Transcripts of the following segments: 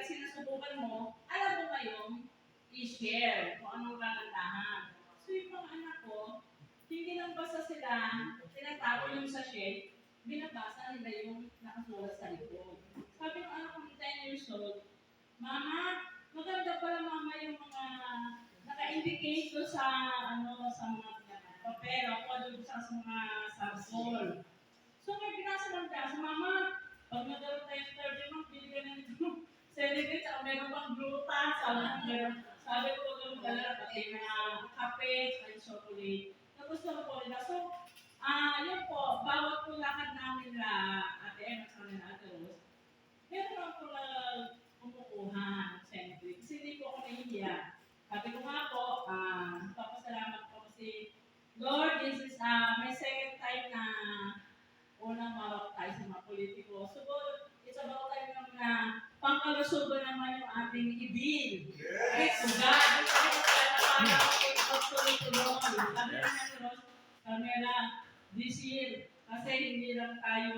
sinusubukan mo, alam mo ngayong i-share kung anong kagandahan. So yung mga anak ko, hindi lang basta sila tinatapon yung sachet, binabasa nila yung nakasulat sa likod. Sabi ng anak ko 10 years old, Mama, maganda pala mama yung mga naka-indicate ko sa sa mga papel o doon sa mga sample. So may binasa lang siya, so mama, pag nagkaroon tayo 30 month, bili ka na nito. Celebrate, saka meron pang glutan, sabi ko gano'n dala, pati na kape, saka chocolate. Nagustuhan ko nila. So, yun po, bawat po lakad namin na Ate Emma sa kanila Ate Rose, meron ako na kumukuha, siyempre. Kasi hindi po ako nahihiya. Sabi ko nga po, papasalamat po kasi, Lord, this is my second time na unang mawak tayo sa mga politiko. Siguro, it's about time naman na pangkalusugan naman yung ating ibil. Yes! So, God, yung sabi ko pagtuloy-tuloy. Sabi naman ni Rose, Carmela, this year, kasi hindi lang tayo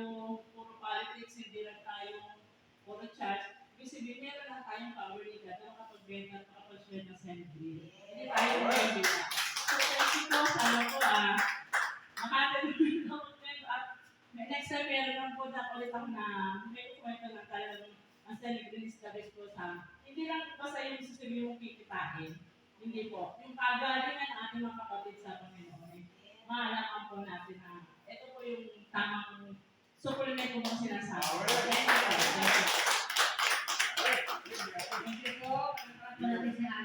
puro politics, hindi lang tayo puro church. Kasi meron lang tayong power ni God na makapag-benta, makapag-share ng Senate. Hindi tayo mahihila. So, thank you po. Sana po, makatulong ako ngayon at next time meron lang po na ulit ako na may kwento lang tayo ang Senate studies po sa hindi lang basta yung sasabihin mong kikitain. Hindi po. Yung kagalingan ng ating mga kapatid sa Panginoon. Maalaman po natin na ito po yung tamang supplement ko mong sinasabi. Thank you po. Thank you po.